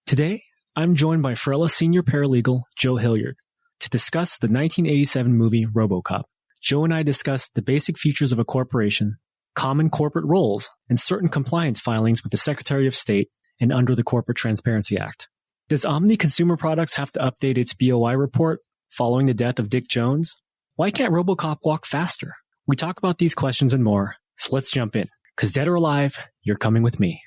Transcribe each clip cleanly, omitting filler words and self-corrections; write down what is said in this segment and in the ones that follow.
Today, I'm joined by Farella senior paralegal Joe Hilliard to discuss the 1987 movie RoboCop. Joe and I discussed the basic features of a corporation, common corporate roles, and certain compliance filings with the Secretary of State and under the Corporate Transparency Act. Does Omni Consumer Products have to update its BOI report following the death of Dick Jones? Why can't RoboCop walk faster? We talk about these questions and more, so let's jump in. 'Cause dead or alive, you're coming with me.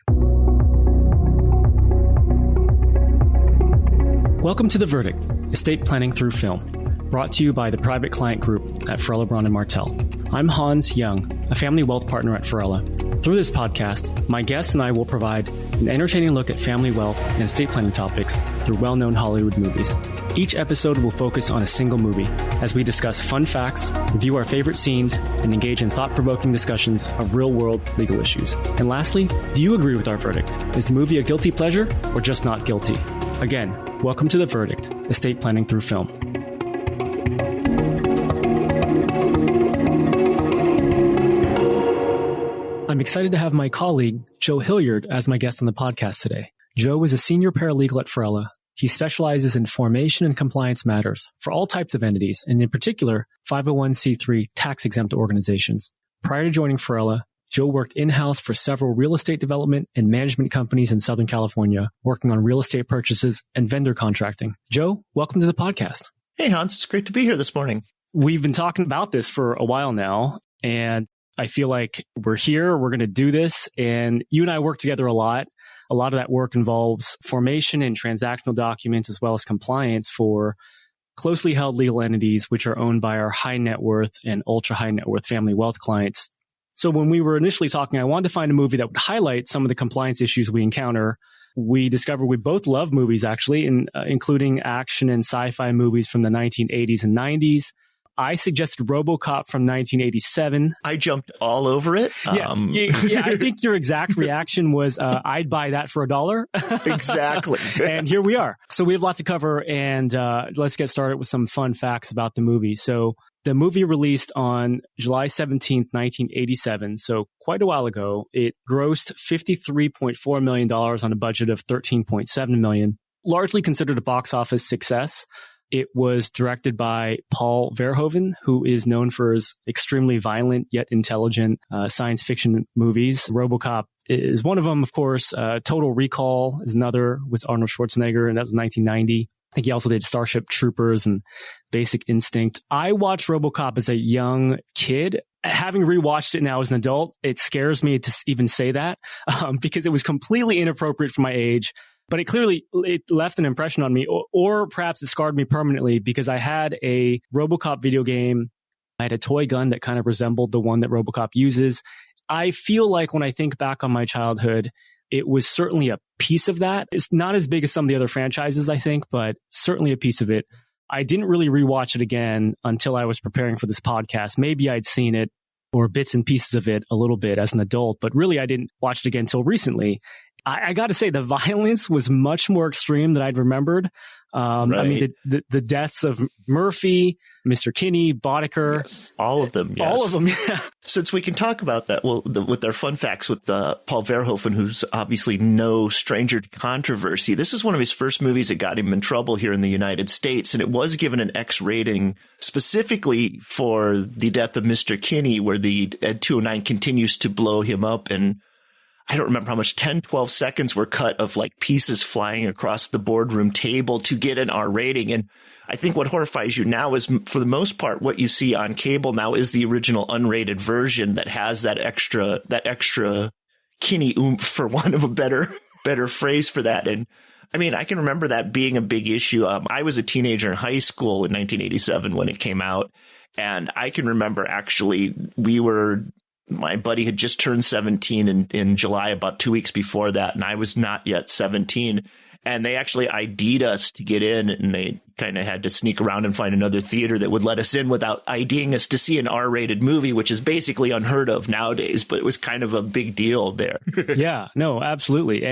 Welcome to The Verdict, Estate Planning Through Film, brought to you by the Private Client Group at Farella, Braun & Martel. I'm Hans Young, a family wealth partner at Farella. Through this podcast, my guests and I will provide an entertaining look at family wealth and estate planning topics through well-known Hollywood movies. Each episode will focus on a single movie as we discuss fun facts, review our favorite scenes, and engage in thought-provoking discussions of real-world legal issues. And lastly, do you agree with our verdict? Is the movie a guilty pleasure or just not guilty? Again, welcome to The Verdict, Estate Planning Through Film. I'm excited to have my colleague, Joe Hilliard, as my guest on the podcast today. Joe is a senior paralegal at Farella. He specializes in formation and compliance matters for all types of entities, and in particular, 501c3 tax-exempt organizations. Prior to joining Farella, Joe worked in-house for several real estate development and management companies in Southern California, working on real estate purchases and vendor contracting. Joe, welcome to the podcast. Hey, Hans. It's great to be here this morning. We've been talking about this for a while now, and I feel like we're here, we're going to do this, and you and I work together a lot. A lot of that work involves formation and transactional documents as well as compliance for closely held legal entities, which are owned by our high net worth and ultra high net worth family wealth clients. So when we were initially talking, I wanted to find a movie that would highlight some of the compliance issues we encounter. We discovered we both love movies, actually, including action and sci-fi movies from the 1980s and 90s. I suggested RoboCop from 1987. I jumped all over it. Yeah, I think your exact reaction was, I'd buy that for $1. Exactly. And here we are. So we have lots to cover, and let's get started with some fun facts about the movie. So the movie released on July 17th, 1987, so quite a while ago. It grossed $53.4 million on a budget of $13.7 million, largely considered a box office success. It was directed by Paul Verhoeven, who is known for his extremely violent yet intelligent science fiction movies. RoboCop is one of them, of course. Total Recall is another with Arnold Schwarzenegger, and that was 1990. I think he also did Starship Troopers and Basic Instinct. I watched RoboCop as a young kid. Having rewatched it now as an adult, it scares me to even say that because it was completely inappropriate for my age. But it left an impression on me, or perhaps it scarred me permanently because I had a RoboCop video game. I had a toy gun that kind of resembled the one that RoboCop uses. I feel like when I think back on my childhood, it was certainly a piece of that. It's not as big as some of the other franchises, I think, but certainly a piece of it. I didn't really rewatch it again until I was preparing for this podcast. Maybe I'd seen it or bits and pieces of it a little bit as an adult, but really I didn't watch it again until recently. I got to say, the violence was much more extreme than I'd remembered. Right. I mean, the deaths of Murphy, Mr. Kinney, Boddicker. Yes, all of them. Yes. All of them, yeah. Since we can talk about that, well, with our fun facts with Paul Verhoeven, who's obviously no stranger to controversy. This is one of his first movies that got him in trouble here in the United States, and it was given an X rating specifically for the death of Mr. Kinney, where the Ed 209 continues to blow him up, and I don't remember how much, 10, 12 seconds were cut of like pieces flying across the boardroom table to get an R rating. And I think what horrifies you now is, for the most part, what you see on cable now is the original unrated version that has that extra Kinney oomph, for want of a better phrase for that. And I mean, I can remember that being a big issue. I was a teenager in high school in 1987 when it came out. And I can remember actually my buddy had just turned 17 in July, about 2 weeks before that, and I was not yet 17. And they actually ID'd us to get in, and they kind of had to sneak around and find another theater that would let us in without IDing us to see an R-rated movie, which is basically unheard of nowadays, but it was kind of a big deal there. Yeah, no, absolutely.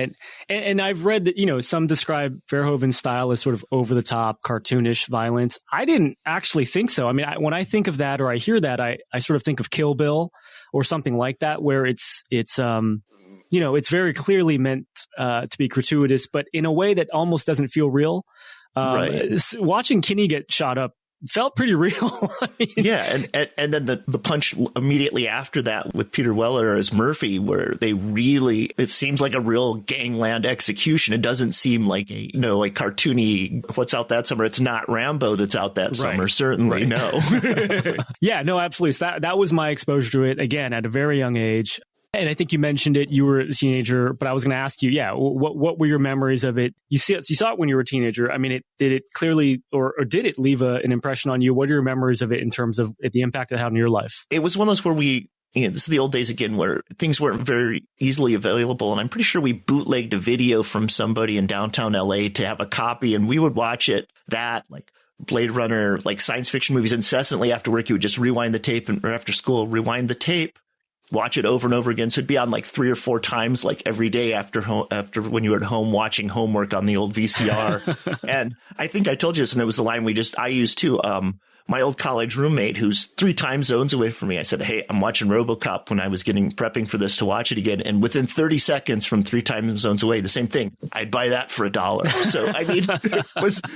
And I've read that, some describe Verhoeven's style as sort of over-the-top, cartoonish violence. I didn't actually think so. I mean, when I think of that or I hear that, I sort of think of Kill Bill or something like that, where it's it's very clearly meant to be gratuitous, but in a way that almost doesn't feel real. Watching Kinney get shot up felt pretty real. I mean, yeah, and then the punch immediately after that with Peter Weller as Murphy, where it seems like a real gangland execution. It doesn't seem like a cartoony what's out that summer. It's not Rambo that's out that summer, certainly. Right. No. Yeah, no, absolutely. So that was my exposure to it, again, at a very young age. And I think you mentioned it, you were a teenager, but I was going to ask you, what were your memories of it? You saw it when you were a teenager. I mean, did it clearly, or did it leave an impression on you? What are your memories of it in terms of the impact it had on your life? It was one of those where this is the old days again, where things weren't very easily available. And I'm pretty sure we bootlegged a video from somebody in downtown LA to have a copy, and we would watch it, like Blade Runner, like science fiction movies incessantly after work. You would just rewind the tape, or after school, rewind the tape, watch it over and over again. So it'd be on like 3 or 4 times, like every day after when you were at home watching homework on the old VCR. And I think I told you this, and it was the line I used too. My old college roommate, who's 3 time zones away from me, I said, "Hey, I'm watching RoboCop," when I was prepping for this to watch it again. And within 30 seconds from 3 time zones away, the same thing. I'd buy that for $1. So, I mean,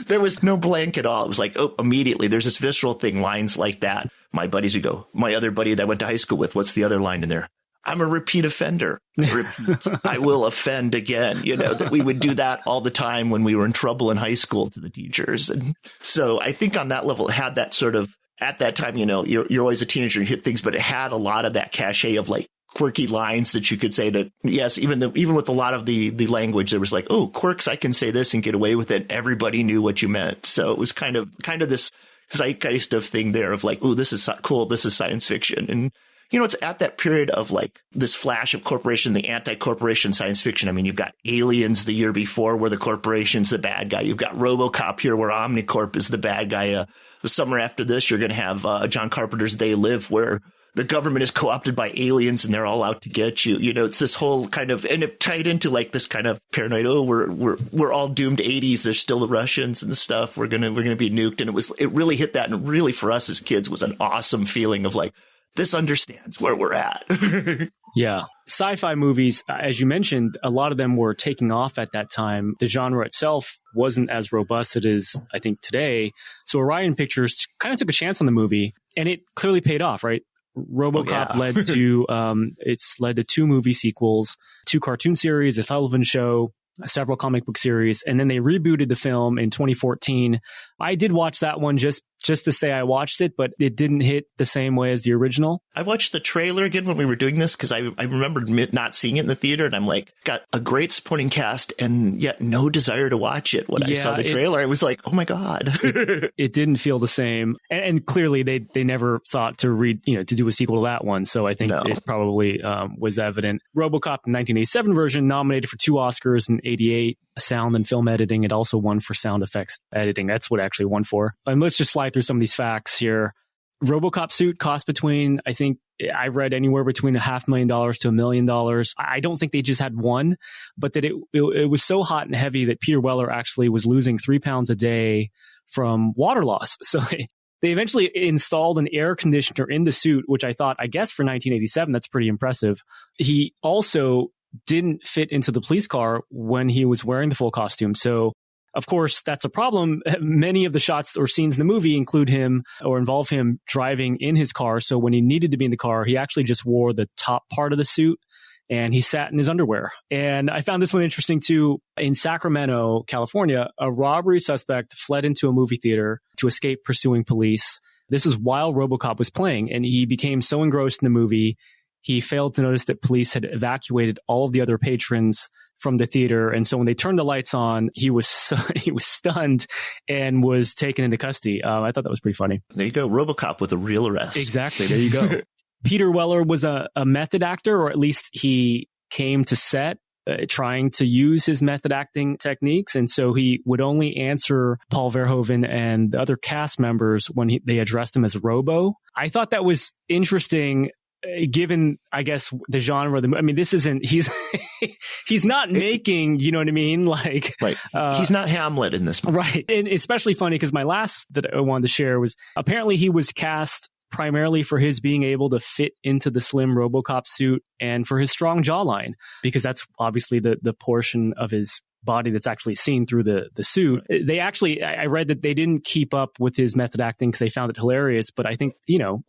there was no blank at all. It was like, immediately there's this visceral thing, lines like that. My buddies would go, my other buddy that I went to high school with, what's the other line in there? I'm a repeat offender. I will offend again. That we would do that all the time when we were in trouble in high school to the teachers. And so I think on that level, it had that sort of, at that time, you're always a teenager and hit things, but it had a lot of that cachet of like quirky lines that you could say that, yes, even with a lot of the language, there was like, quirks, I can say this and get away with it. Everybody knew what you meant. So it was kind of this zeitgeist of thing there of like, this is cool. This is science fiction. And, it's at that period of like this flash of corporation, the anti-corporation science fiction. I mean, you've got Aliens the year before where the corporation's the bad guy. You've got RoboCop here where OmniCorp is the bad guy. The summer after this, you're going to have John Carpenter's They Live, where the government is co-opted by aliens and they're all out to get you. It's this whole kind of, and it tied into like this kind of paranoid, we're all doomed 80s. There's still the Russians and stuff. We're going to be nuked. And it really hit that. And really for us as kids was an awesome feeling of like, this understands where we're at. Yeah. Sci-fi movies, as you mentioned, a lot of them were taking off at that time. The genre itself wasn't as robust as it is, I think, today. So Orion Pictures kind of took a chance on the movie, and it clearly paid off, right? RoboCop led to 2 movie sequels, 2 cartoon series, a television show, several comic book series, and then they rebooted the film in 2014. I did watch that one just to say I watched it, but it didn't hit the same way as the original. I watched the trailer again when we were doing this because I remembered not seeing it in the theater, and I'm like, got a great supporting cast and yet no desire to watch it. When I saw the trailer, I was like, oh my God. It didn't feel the same. And clearly they never thought to do a sequel to that one. So I think it probably was evident. RoboCop, the 1987 version, nominated for 2 Oscars in 88, sound and film editing. It also won for sound effects editing. That's what it actually won for. And let's just fly through some of these facts here. RoboCop suit cost I think I read anywhere between $500,000 to $1 million. I don't think they just had one, but that it was so hot and heavy that Peter Weller actually was losing 3 pounds a day from water loss. So they eventually installed an air conditioner in the suit, which I guess for 1987, that's pretty impressive. He also didn't fit into the police car when he was wearing the full costume. So, of course, that's a problem. Many of the shots or scenes in the movie include him or involve him driving in his car. So when he needed to be in the car, he actually just wore the top part of the suit and he sat in his underwear. And I found this one interesting too. In Sacramento, California, a robbery suspect fled into a movie theater to escape pursuing police. This is while RoboCop was playing, and he became so engrossed in the movie, he failed to notice that police had evacuated all of the other patrons from the theater. And so when they turned the lights on, he was stunned and was taken into custody. I thought that was pretty funny. There you go. RoboCop with a real arrest. Exactly. There you go. Peter Weller was a method actor, or at least he came to set trying to use his method acting techniques. And so he would only answer Paul Verhoeven and the other cast members when they addressed him as Robo. I thought that was interesting. Given, I guess, the genre, this isn't, he's not making, you know what I mean? Like, right. He's not Hamlet in this movie. Right. And especially funny because my last that I wanted to share was apparently he was cast primarily for his being able to fit into the slim RoboCop suit and for his strong jawline, because that's obviously the portion of his body that's actually seen through the suit. They actually, I read that they didn't keep up with his method acting because they found it hilarious. But I think,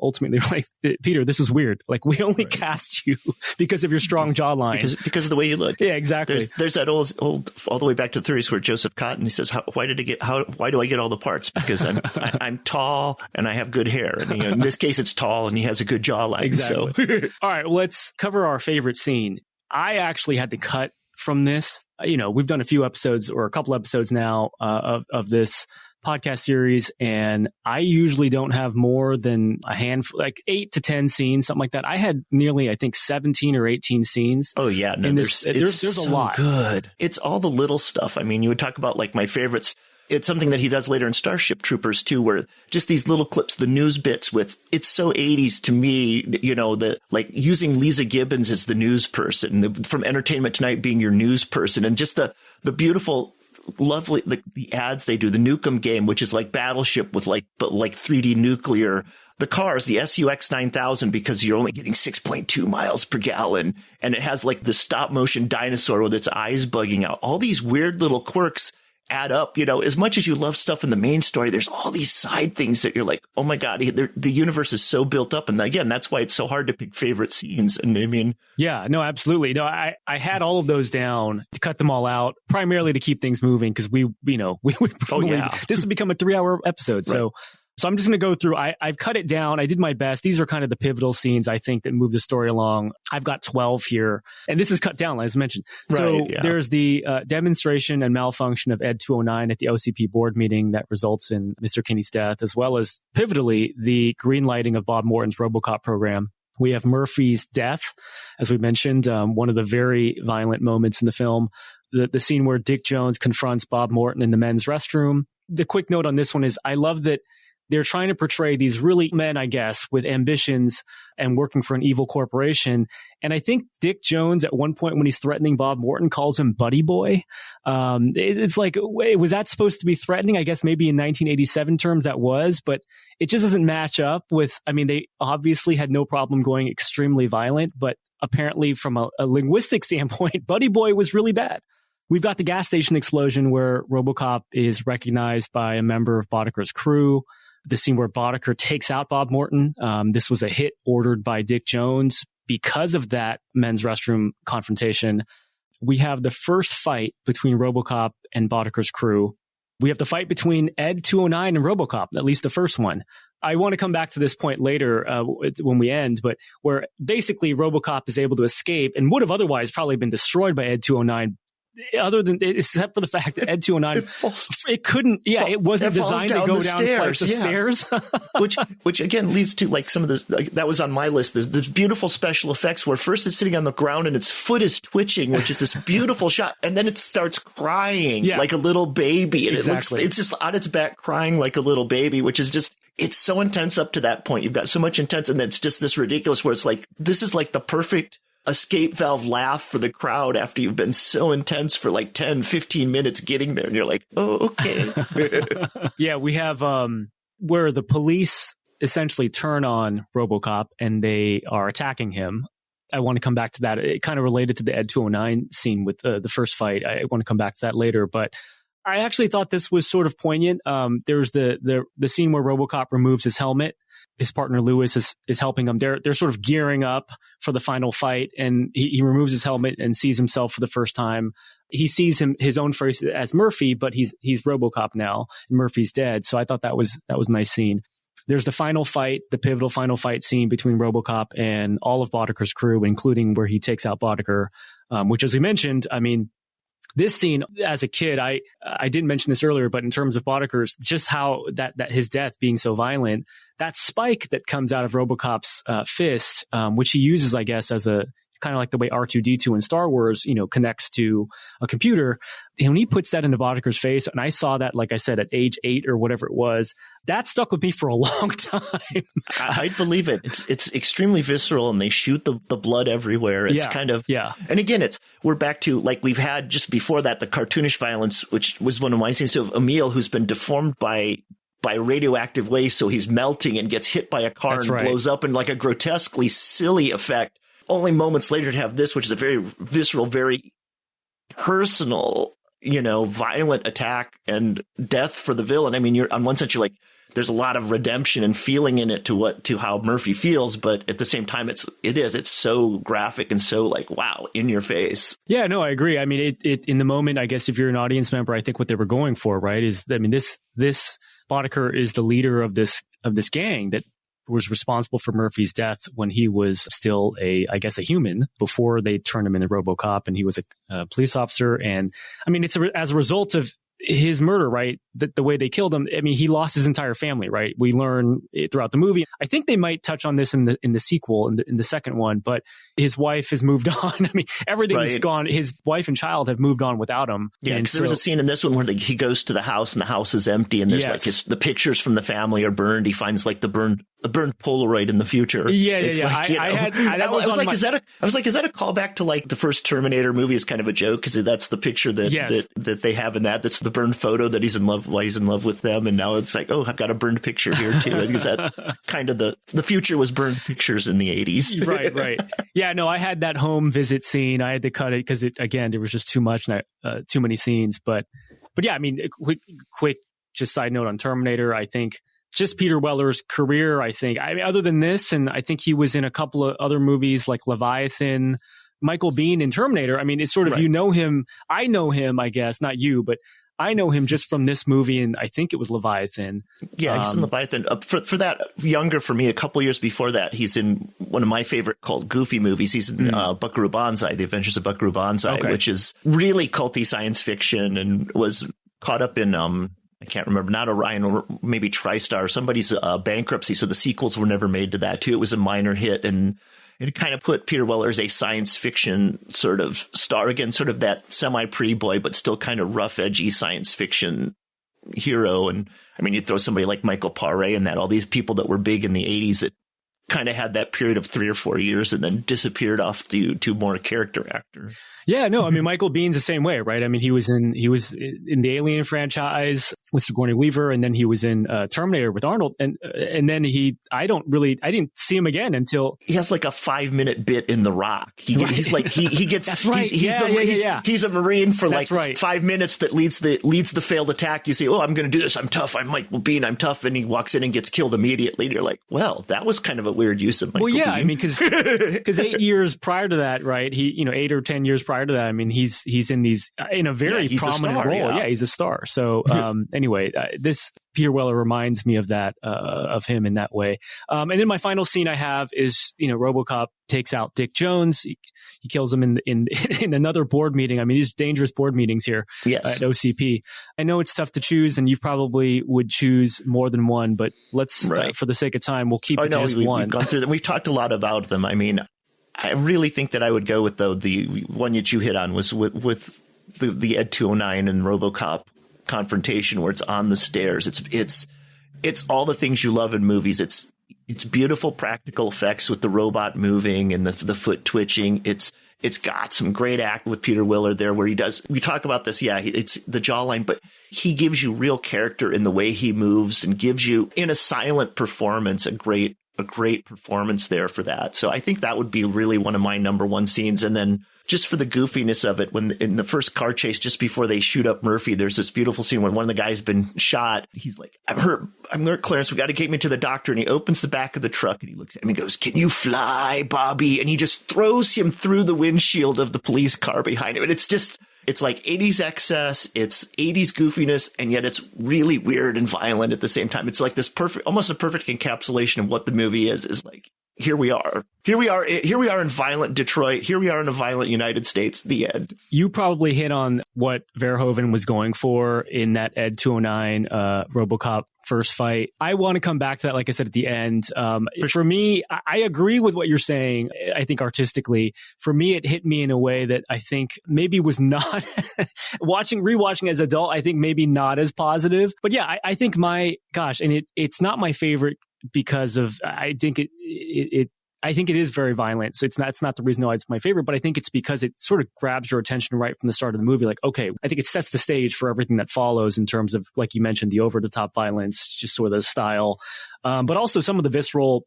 ultimately they're like, Peter, this is weird. Like, we only cast you because of your strong jawline. Because of the way you look. Yeah, exactly. There's that old, all the way back to the 30s where Joseph Cotton, he says, why do I get all the parts? Because I'm tall and I have good hair. And in this case, it's tall and he has a good jawline. Exactly. So. All right, let's cover our favorite scene. I actually had to cut from this. We've done a few episodes or a couple episodes now of this podcast series, and I usually don't have more than a handful, like 8 to 10 scenes, something like that. I had nearly, I think, 17 or 18 scenes. Oh yeah, no, there's a lot. Good. It's all the little stuff. I mean, you would talk about like my favorites. It's something that he does later in Starship Troopers too, where just these little clips, the news bits with, it's so 80s to me, the like using Lisa Gibbons as the news person, from Entertainment Tonight being your news person, and just the beautiful, lovely, the ads they do, the Nukem game, which is like Battleship with like 3D nuclear, the cars, the SUX 9000, because you're only getting 6.2 miles per gallon. And it has like the stop motion dinosaur with its eyes bugging out. All these weird little quirks add up. As much as you love stuff in the main story, there's all these side things that you're like, oh my God, the universe is so built up. And again, that's why it's so hard to pick favorite scenes. And I mean, yeah, no, absolutely. No, I had all of those down to cut them all out, primarily to keep things moving, because we this would become a 3-hour episode. Right. So I'm just going to go through. I've cut it down. I did my best. These are kind of the pivotal scenes, I think, that move the story along. I've got 12 here, and this is cut down, as mentioned. So there's the demonstration and malfunction of Ed 209 at the OCP board meeting that results in Mr. Kinney's death, as well as, pivotally, the green lighting of Bob Morton's RoboCop program. We have Murphy's death, as we mentioned, one of the very violent moments in the film. The scene where Dick Jones confronts Bob Morton in the men's restroom. The quick note on this one is I love that they're trying to portray these really men, I guess, with ambitions and working for an evil corporation. And I think Dick Jones, at one point when he's threatening Bob Morton, calls him Buddy Boy. It's like, wait, was that supposed to be threatening? I guess maybe in 1987 terms that was, but it just doesn't match up with, they obviously had no problem going extremely violent, but apparently from a linguistic standpoint, Buddy Boy was really bad. We've got the gas station explosion where RoboCop is recognized by a member of Boddicker's crew. The scene where Boddicker takes out Bob Morton. This was a hit ordered by Dick Jones. Because of that men's restroom confrontation, we have the first fight between RoboCop and Boddicker's crew. We have the fight between Ed 209 and RoboCop, at least the first one. I want to come back to this point later when we end, but where basically RoboCop is able to escape and would have otherwise probably been destroyed by Ed 209. Except for the fact that Ed 209, it wasn't designed to go down flights of stairs. which again leads to like some of the, that was on my list, the beautiful special effects where first it's sitting on the ground and its foot is twitching, which is this beautiful shot. And then it starts crying like a little baby. And it's just on its back crying like a little baby, which is just, it's so intense up to that point. You've got so much intense, and then it's just this ridiculous where it's like, this is like the perfect escape valve laugh for the crowd after you've been so intense for like 10, 15 minutes getting there. And you're like, oh, okay. Yeah, we have where the police essentially turn on RoboCop and they are attacking him. I want to come back to that. It kind of related to the Ed 209 scene with the first fight. I want to come back to that later, but I actually thought this was sort of poignant. There's the scene where RoboCop removes his helmet. His partner Lewis is helping him. They're sort of gearing up for the final fight, and he removes his helmet and sees himself for the first time. He sees his own face as Murphy, but he's RoboCop now, and Murphy's dead. So I thought that was a nice scene. There's the final fight, the pivotal final fight scene between RoboCop and all of Boddicker's crew, including where he takes out Boddicker, which, as we mentioned, this scene, as a kid, I didn't mention this earlier, but in terms of Boddicker's, just how that his death being so violent, that spike that comes out of RoboCop's fist, which he uses, I guess, as a kind of like the way R2-D2 in Star Wars, connects to a computer. And when he puts that into Boddicker's face, and I saw that, like I said, at age 8 or whatever it was, that stuck with me for a long time. I believe it. It's extremely visceral, and they shoot the blood everywhere. It's And again, we're back to, like we've had just before that, the cartoonish violence, which was one of my scenes of Emil, who's been deformed by by radioactive waste, so he's melting and gets hit by a car blows up in like a grotesquely silly effect. Only moments later to have this, which is a very visceral, very personal, violent attack and death for the villain. I mean, you're on one sense, you're like, there's a lot of redemption and feeling in it to how Murphy feels, but at the same time, it's so graphic and so like, wow, in your face. Yeah, no, I agree. I mean, it in the moment, I guess if you're an audience member, I think what they were going for, right, is, I mean, this Boddicker is the leader of this gang that was responsible for Murphy's death when he was still a human, before they turned him into RoboCop, and he was a police officer. And I mean, it's as a result of his murder, right? The way they killed him. I mean, he lost his entire family, right? We learn it throughout the movie. I think they might touch on this in the sequel, in the second one, but his wife has moved on. I mean, everything's gone. His wife and child have moved on without him. Yeah, because there was a scene in this one where he goes to the house and the house is empty, and there's like the pictures from the family are burned. He finds like the burned Polaroid in the future. Yeah. Like, I was like, is that a callback to like the first Terminator movie? Is kind of a joke because that's the picture that they have in that. That's the burned photo that he's in love with them, and now it's like, oh, I've got a burned picture here too. Because that kind of the future was burned pictures in the 80s. Right. Yeah, no, I had that home visit scene. I had to cut it because there was just too much, too many scenes. But yeah, I mean, quick, just side note on Terminator. I think just Peter Weller's career. I mean, other than this, and I think he was in a couple of other movies like Leviathan, Michael Biehn in Terminator. I mean, it's sort of, you know him. I know him, I guess, not you, but I know him just from this movie, and I think it was Leviathan. Yeah, he's in Leviathan. For that, younger for me, a couple years before that, he's in one of my favorite called Goofy movies. He's in Buckaroo Banzai, The Adventures of Buckaroo Banzai, which is really culty science fiction, and was caught up in I can't remember, not Orion or maybe TriStar, somebody's bankruptcy. So the sequels were never made to that too. It was a minor hit, and it kind of put Peter Weller as a science fiction sort of star again, sort of that semi-pre-boy, but still kind of rough, edgy science fiction hero. And I mean, you throw somebody like Michael Paré in that, all these people that were big in the 80s that kind of had that period of 3 or 4 years and then disappeared off to more character actor. Yeah, no, I mean, Michael Bihn's the same way, right? I mean, he was in the Alien franchise with Sigourney Weaver, and then he was in Terminator with Arnold, and then I didn't see him again until he has like a 5-minute bit in The Rock. He's like he gets that's right. He's a Marine for that's like 5 minutes that leads the failed attack. You say, oh, I'm going to do this. I'm tough. I'm Michael Biehn. I'm tough, and he walks in and gets killed immediately. And you're like, well, that was kind of a weird use of Michael Biehn. I mean, because 8 years prior to that, right? 8 or 10 years prior to that, I mean, he's in these in a very prominent role. Yeah, he's a star. So anyway, this Peter Weller reminds me of that of him in that way. And then my final scene I have is RoboCop takes out Dick Jones. He kills him in another board meeting. I mean, these dangerous board meetings here at OCP. I know it's tough to choose, and you probably would choose more than one, but let's for the sake of time, we'll keep it to just one. We've gone through them. We've talked a lot about them. I mean, I really think that I would go with the one that you hit on was with the Ed 209 and RoboCop confrontation where it's on the stairs. It's all the things you love in movies. It's beautiful practical effects with the robot moving and the foot twitching. It's got some great act with Peter Weller there where we talk about this. Yeah, it's the jawline, but he gives you real character in the way he moves and gives you in a silent performance a great performance there for that. So I think that would be really one of my number one scenes. And then just for the goofiness of it, when in the first car chase, just before they shoot up Murphy, there's this beautiful scene when one of the guys been shot. He's like, I'm hurt, Clarence. We got to get me to the doctor. And he opens the back of the truck and he looks at him and goes, can you fly, Bobby? And he just throws him through the windshield of the police car behind him. And it's like 80s excess, it's 80s goofiness, and yet it's really weird and violent at the same time. It's like this almost a perfect encapsulation of what the movie is like, here we are in violent Detroit. Here we are in a violent United States. The end. You probably hit on what Verhoeven was going for in that Ed 209 RoboCop first fight. I want to come back to that, like I said, at the end. For me, I agree with what you're saying. I think artistically, for me, it hit me in a way that I think maybe was not rewatching as an adult. I think maybe not as positive. But yeah, I think and it's not my favorite because of I think I think it is very violent. So it's not the reason why it's my favorite, but I think it's because it sort of grabs your attention right from the start of the movie. Like, okay, I think it sets the stage for everything that follows in terms of, like you mentioned, the over-the-top violence, just sort of the style, but also some of the visceral,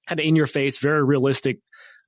kind of in-your-face, very realistic,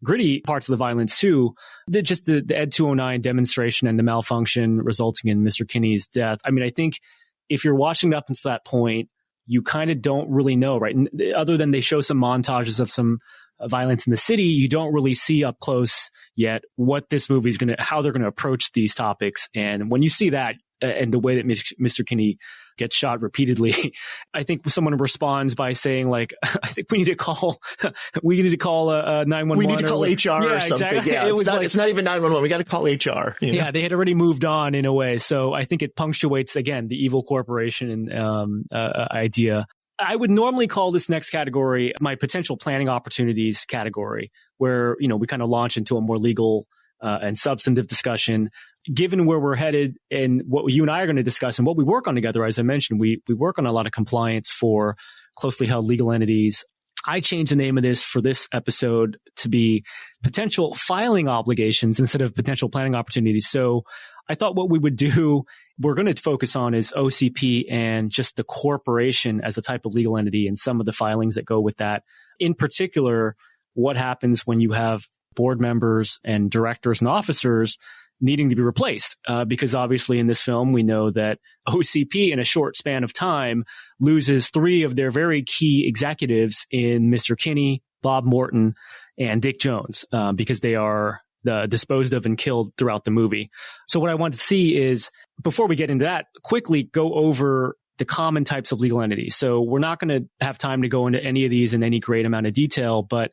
gritty parts of the violence too. Just the Ed 209 demonstration and the malfunction resulting in Mr. Kinney's death. I mean, I think if you're watching it up until that point, you kind of don't really know, right? And other than they show some montages of some violence in the city, you don't really see up close yet what this movie is how they're going to approach these topics. And when you see that and the way that Mr. Kinney gets shot repeatedly, I think someone responds by saying, like, I think we need to call 911. We need to call HR or something. Exactly. Yeah, it's not even 911. We got to call HR. You know? Yeah, they had already moved on in a way. So I think it punctuates, again, the evil corporation idea. I would normally call this next category my potential planning opportunities category, where, we kind of launch into a more legal and substantive discussion. Given where we're headed and what you and I are going to discuss and what we work on together, as I mentioned, we work on a lot of compliance for closely held legal entities. I changed the name of this for this episode to be potential filing obligations instead of potential planning opportunities. So I thought what we would do, we're going to focus on is OCP and just the corporation as a type of legal entity and some of the filings that go with that. In particular, what happens when you have board members and directors and officers needing to be replaced, because obviously in this film, we know that OCP in a short span of time loses 3 of their very key executives in Mr. Kinney, Bob Morton, and Dick Jones, because they are disposed of and killed throughout the movie. So what I want to see is, before we get into that, quickly go over the common types of legal entities. So we're not going to have time to go into any of these in any great amount of detail, but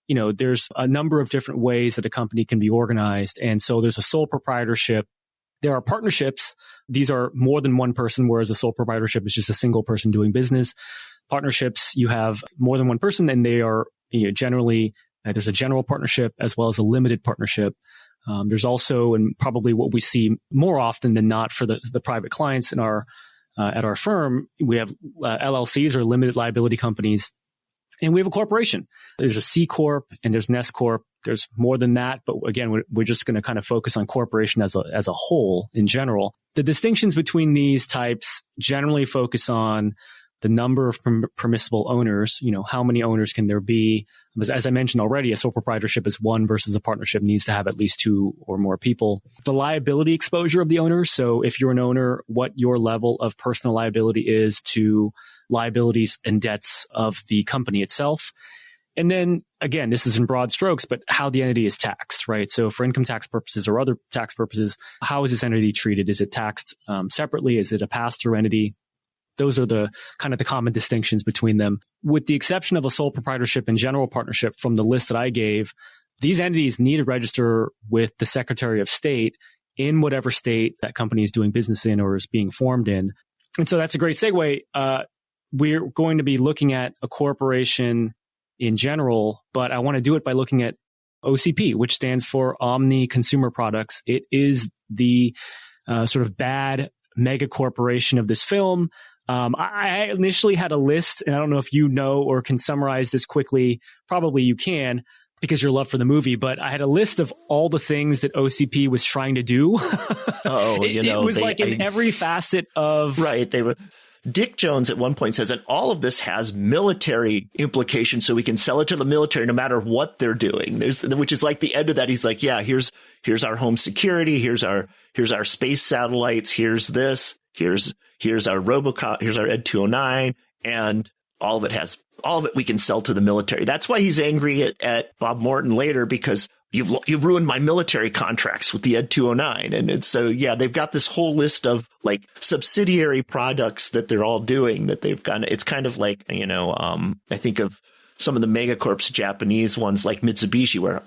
there's a number of different ways that a company can be organized. And so there's a sole proprietorship. There are partnerships. These are more than one person, whereas a sole proprietorship is just a single person doing business. Partnerships, you have more than one person, and they are generally, there's a general partnership as well as a limited partnership. There's also, and probably what we see more often than not for the private clients in our at our firm, we have LLCs or limited liability companies. And we have a corporation. There's a C Corp and there's an S Corp. There's more than that. But again, we're just going to kind of focus on corporation as a whole in general. The distinctions between these types generally focus on the number of permissible owners. How many owners can there be? As I mentioned already, a sole proprietorship is 1 versus a partnership needs to have at least 2 or more people. The liability exposure of the owners. So if you're an owner, what your level of personal liability is to liabilities and debts of the company itself. And then again, this is in broad strokes, but how the entity is taxed, right? So for income tax purposes or other tax purposes, how is this entity treated? Is it taxed separately? Is it a pass-through entity? Those are the kind of the common distinctions between them. With the exception of a sole proprietorship and general partnership from the list that I gave, these entities need to register with the Secretary of State in whatever state that company is doing business in or is being formed in. And so that's a great segue. We're going to be looking at a corporation in general, but I want to do it by looking at OCP, which stands for Omni Consumer Products. It is the sort of bad mega corporation of this film. I initially had a list, and I don't know if you know or can summarize this quickly. Probably you can, because your love for the movie, but I had a list of all the things that OCP was trying to do. It was in every facet of... Right. Dick Jones at one point says that all of this has military implications, so we can sell it to the military no matter what they're doing. Which is like the end of that. He's like, yeah, here's our home security. Here's our space satellites. Here's this. Here's our RoboCop. Here's our Ed 209, and all of it we can sell to the military. That's why he's angry at Bob Morton later, because you've ruined my military contracts with the Ed 209. And it's they've got this whole list of like subsidiary products that they're all doing that they've got. It's kind of like, I think of some of the megacorps, Japanese ones like Mitsubishi, where,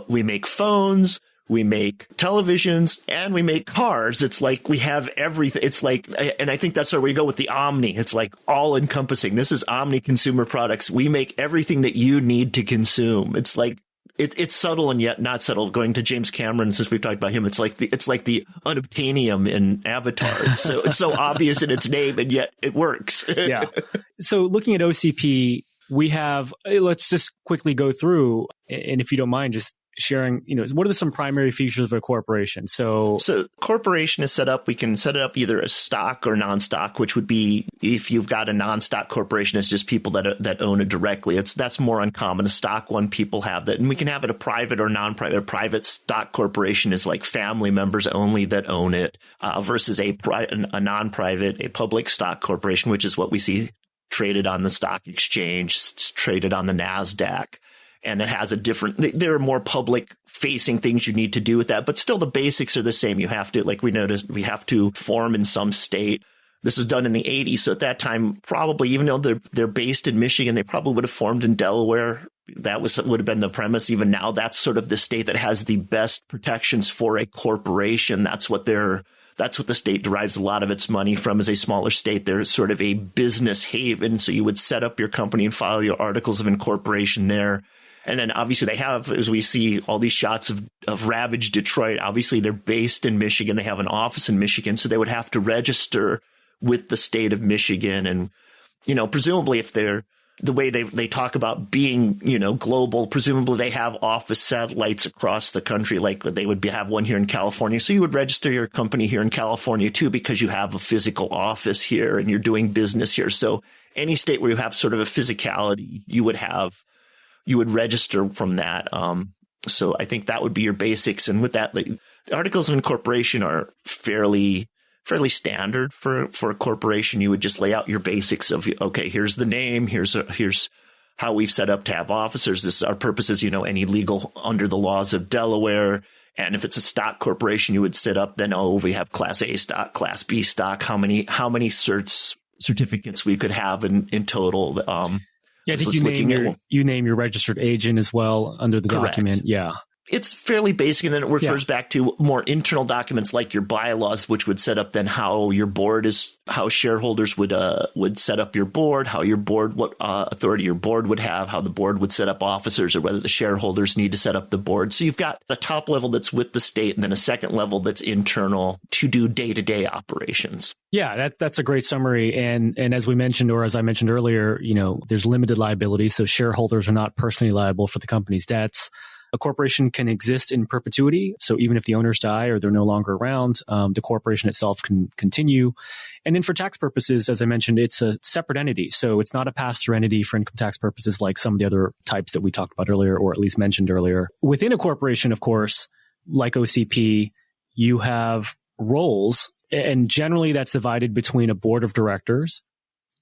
we make phones, we make televisions, and we make cars. It's like we have everything. It's like, and I think that's where we go with the Omni. It's like all encompassing. This is Omni Consumer Products. We make everything that you need to consume. It's like, it's subtle and yet not subtle. Going to James Cameron, since we've talked about him, it's like the unobtainium in Avatar. It's so obvious in its name, and yet it works. Yeah. So looking at OCP, we have, let's just quickly go through, and if you don't mind, just sharing, what are some primary features of a corporation? So corporation is set up. We can set it up either as stock or non-stock, which would be if you've got a non-stock corporation, it's just people that own it directly. That's more uncommon. A stock one, people have that. And we can have it a private or non-private. A private stock corporation is like family members only that own it, versus a non-private, a public stock corporation, which is what we see traded on the stock exchange, traded on the NASDAQ. And it has there are more public facing things you need to do with that, but still the basics are the same. You have to, like we noticed, we have to form in some state. This was done in the 80s. So at that time, probably, even though they're based in Michigan, they probably would have formed in Delaware. That would have been the premise. Even now, that's sort of the state that has the best protections for a corporation. That's what the state derives a lot of its money from. As a smaller state, they're sort of a business haven. So you would set up your company and file your articles of incorporation there. And then obviously they have, as we see all these shots of ravaged Detroit, obviously they're based in Michigan. They have an office in Michigan. So they would have to register with the state of Michigan. And, presumably if they're the way they talk about being, global, presumably they have office satellites across the country, like they would have one here in California. So you would register your company here in California too, because you have a physical office here and you're doing business here. So any state where you have sort of a physicality, you would register from that. So I think that would be your basics. And with that, the articles of incorporation are fairly standard for a corporation. You would just lay out your basics of, okay, here's the name, here's how we've set up to have officers. This is our purposes, any legal under the laws of Delaware. And if it's a stock corporation, you would set up then, we have Class A stock, Class B stock, how many certificates we could have in total. Yeah, I think you name your registered agent as well under the Correct. Document. Yeah. It's fairly basic, and then it refers back to more internal documents like your bylaws, which would set up then how your board how shareholders would set up your board, how your board, what authority your board would have, how the board would set up officers, or whether the shareholders need to set up the board. So you've got a top level that's with the state, and then a second level that's internal to do day-to-day operations. Yeah, that's a great summary. And as we mentioned, or as I mentioned earlier, there's limited liability, so shareholders are not personally liable for the company's debts. A corporation can exist in perpetuity. So even if the owners die or they're no longer around, the corporation itself can continue. And then for tax purposes, as I mentioned, it's a separate entity. So it's not a pass-through entity for income tax purposes like some of the other types that we talked about earlier, or at least mentioned earlier. Within a corporation, of course, like OCP, you have roles, and generally that's divided between a board of directors.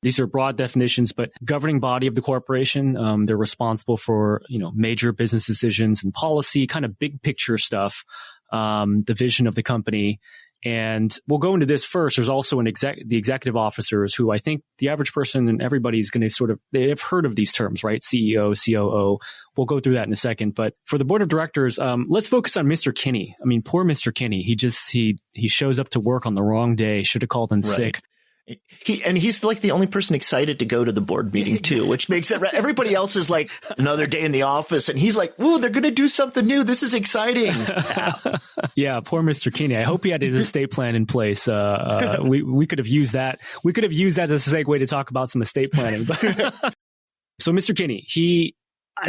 These are broad definitions, but governing body of the corporation, they're responsible for, major business decisions and policy, kind of big picture stuff, the vision of the company. And we'll go into this first. There's also the executive officers, who I think the average person and everybody's going to they've heard of these terms, right? CEO, COO. We'll go through that in a second. But for the board of directors, let's focus on Mr. Kinney. I mean, poor Mr. Kinney. He shows up to work on the wrong day, should have called in sick. He's like the only person excited to go to the board meeting too, which makes it, everybody else is like another day in the office. And he's like, "Ooh, they're going to do something new. This is exciting." Yeah. Poor Mr. Kinney. I hope he had his estate plan in place. We could have used that. We could have used that as a segue to talk about some estate planning. So Mr. Kinney,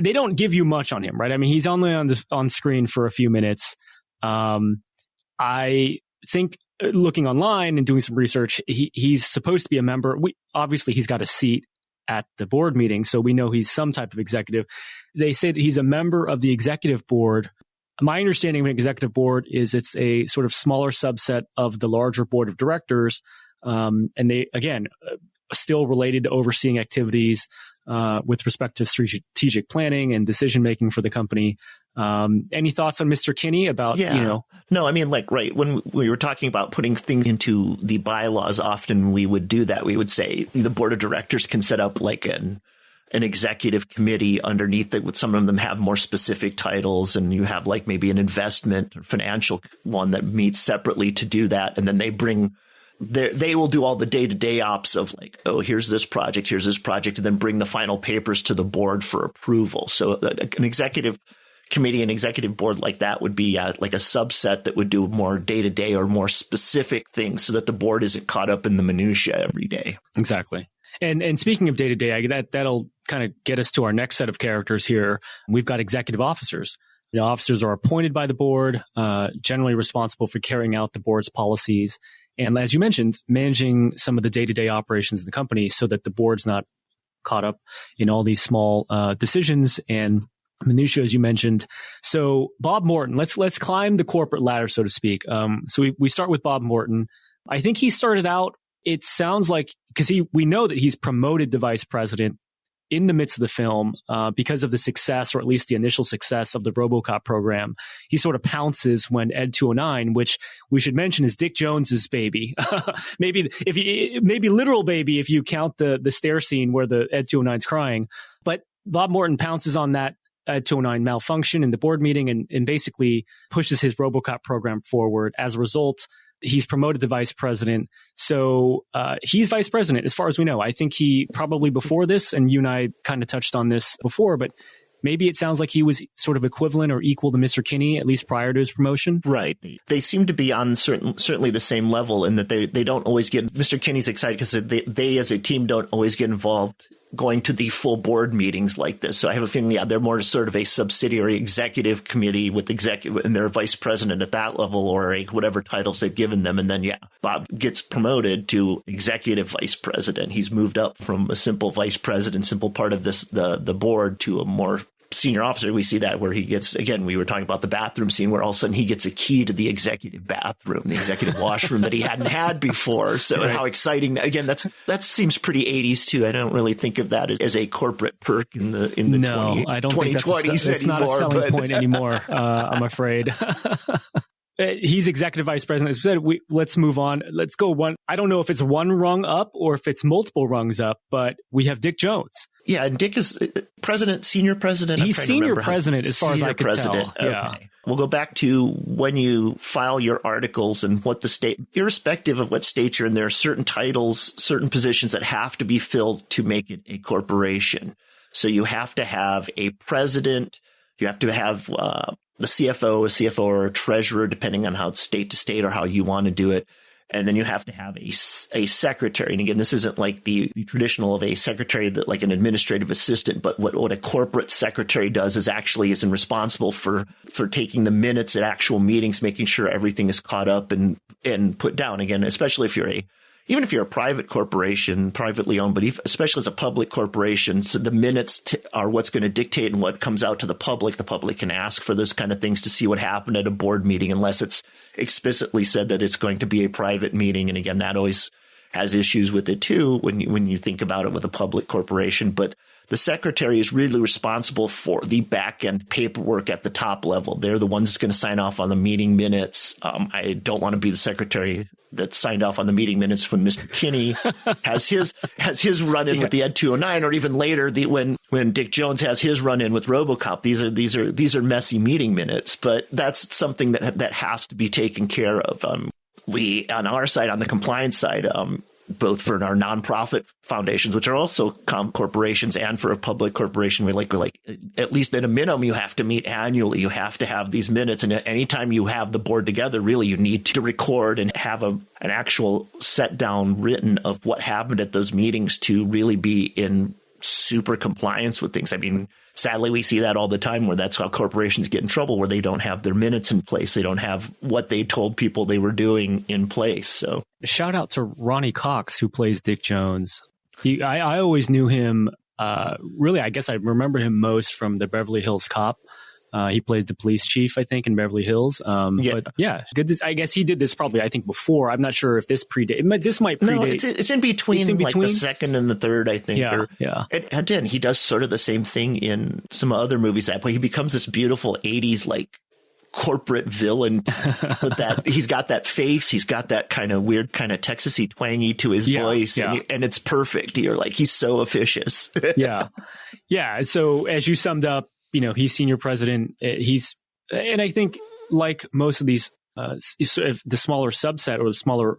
they don't give you much on him, right? I mean, he's only on screen for a few minutes. I think, looking online and doing some research, he's supposed to be a member. Obviously, he's got a seat at the board meeting, so we know he's some type of executive. They say that he's a member of the executive board. My understanding of an executive board is it's a sort of smaller subset of the larger board of directors, and they, again, still related to overseeing activities with respect to strategic planning and decision making for the company. Any thoughts on Mr. Kinney about, No, I mean, right. When we were talking about putting things into the bylaws, often we would do that. We would say the board of directors can set up like an executive committee underneath that. Some of them have more specific titles, and you have like maybe an investment or financial one that meets separately to do that. And then they will do all the day-to-day ops of like, oh, here's this project, and then bring the final papers to the board for approval. So an executive committee and executive board like that would be like a subset that would do more day-to-day or more specific things so that the board isn't caught up in the minutia every day. Exactly. And speaking of day-to-day, that'll kind of get us to our next set of characters here. We've got executive officers. Officers are appointed by the board, generally responsible for carrying out the board's policies. And as you mentioned, managing some of the day-to-day operations of the company so that the board's not caught up in all these small decisions and minutiae, as you mentioned. So Bob Morton, let's climb the corporate ladder, so to speak. So we start with Bob Morton. I think he started out, it sounds like, because we know that he's promoted to vice president in the midst of the film because of the success, or at least the initial success, of the RoboCop program. He sort of pounces when Ed 209, which we should mention is Dick Jones's baby, maybe literal baby if you count the stair scene where the Ed 209's crying. But Bob Morton pounces on that Ed 209 malfunction in the board meeting and basically pushes his RoboCop program forward. As a result, he's promoted to vice president. So he's vice president as far as we know. I think he probably before this, and you and I kind of touched on this before, but maybe it sounds like he was sort of equivalent or equal to Mr. Kinney, at least prior to his promotion. Right. They seem to be on certainly the same level in that they don't always get, Mr. Kinney's excited because they as a team don't always get involved going to the full board meetings like this. So I have a feeling, they're more sort of a subsidiary executive committee with executive and their vice president at that level, or whatever titles they've given them. And then, Bob gets promoted to executive vice president. He's moved up from a simple vice president, simple part of the board, to a more senior officer. We see that where he gets, again, we were talking about the bathroom scene where all of a sudden he gets a key to the executive bathroom, the executive washroom that he hadn't had before. So right. How exciting. Again, that seems pretty 80s too. I don't really think of that as a corporate perk in the I don't think that's not a selling point anymore, I'm afraid. He's executive vice president. As we said, let's move on. Let's go one. I don't know if it's one rung up or if it's multiple rungs up, but we have Dick Jones. Yeah, and Dick is president, senior president. He's senior president as far as I could tell. Okay. Yeah. We'll go back to when you file your articles and what the state, irrespective of what state you're in, there are certain titles, certain positions that have to be filled to make it a corporation. So you have to have a president. You have to have the CFO, or a treasurer, depending on how it's state to state or how you want to do it. And then you have to have a secretary. And again, this isn't like the traditional of a secretary that like an administrative assistant, but what a corporate secretary does is responsible for taking the minutes at actual meetings, making sure everything is caught up and put down. Again, especially if even if you're a private corporation, privately owned, but especially as a public corporation, so the minutes are what's going to dictate and what comes out to the public. The public can ask for those kind of things to see what happened at a board meeting, unless it's explicitly said that it's going to be a private meeting. And again, that always has issues with it too when you think about it with a public corporation. But the secretary is really responsible for the back end paperwork at the top level. They're the ones that's going to sign off on the meeting minutes. I don't want to be the secretary that signed off on the meeting minutes when Mr. Kinney has his run in with the Ed 209, or even later when Dick Jones has his run in with RoboCop. These are messy meeting minutes, but that's something that has to be taken care of. We on our side, on the compliance side, both for our nonprofit foundations, which are also corporations, and for a public corporation, we're like at least at a minimum, you have to meet annually. You have to have these minutes, and anytime you have the board together, really you need to record and have an actual set down written of what happened at those meetings to really be in super compliance with things. I mean, sadly, we see that all the time where that's how corporations get in trouble, where they don't have their minutes in place. They don't have what they told people they were doing in place. So shout out to Ronnie Cox, who plays Dick Jones. I always knew him. Really, I guess I remember him most from the Beverly Hills Cop. He played the police chief, I think, in Beverly Hills. But yeah, good. I guess he did this probably, I think, before. I'm not sure if this predate. This might predate. No, it's in between, like the second and the third, I think. Yeah. And then he does sort of the same thing in some other movies that way. He becomes this beautiful 80s, like, corporate villain with that. He's got that face. He's got that kind of weird, kind of Texasy twangy to his voice. Yeah. And it's perfect. You're like, he's so officious. Yeah. So as you summed up, he's senior president. And I think like most of these, sort of the smaller subset or the smaller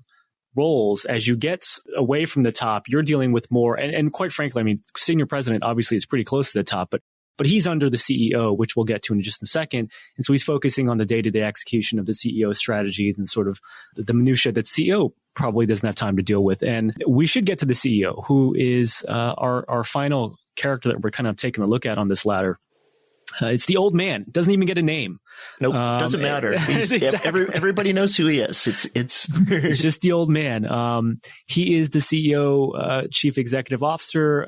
roles, as you get away from the top, you're dealing with more. And quite frankly, I mean, senior president obviously is pretty close to the top, but but he's under the CEO, which we'll get to in just a second. And so he's focusing on the day-to-day execution of the CEO's strategies and sort of the minutia that CEO probably doesn't have time to deal with. And we should get to the CEO, who is our final character that we're kind of taking a look at on this ladder. It's the old man. Doesn't even get a name. Nope, doesn't matter. Exactly. Everybody knows who he is. It's It's just the old man. He is the CEO, chief executive officer,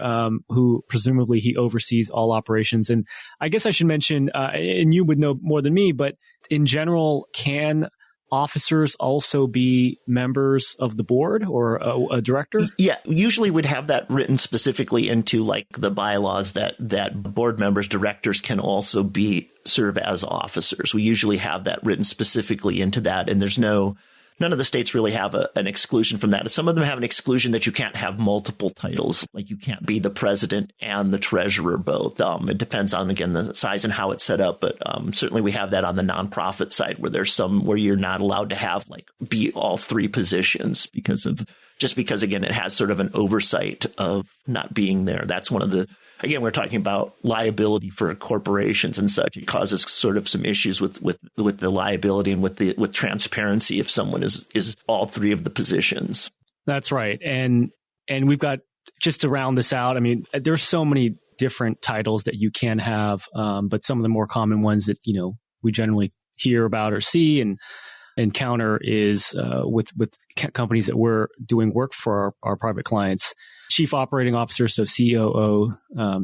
who presumably he oversees all operations. And I guess I should mention, and you would know more than me, but in general, can officers also be members of the board or a director? Yeah, usually we'd have that written specifically into like the bylaws that board members, directors can also serve as officers. We usually have that written specifically into that, and none of the states really have an exclusion from that. Some of them have an exclusion that you can't have multiple titles, like you can't be the president and the treasurer both. It depends on, again, the size and how it's set up. But certainly we have that on the nonprofit side where there's some where you're not allowed to have be all three positions because, again, it has sort of an oversight of not being there. That's one of the, again, we're talking about liability for corporations and such. It causes sort of some issues with the liability and with transparency if someone is all three of the positions. That's right. And we've got, just to round this out, I mean, there's so many different titles that you can have, but some of the more common ones that, we generally hear about or see and encounter is with companies that we're doing work for our private clients. Chief Operating Officer, so COO,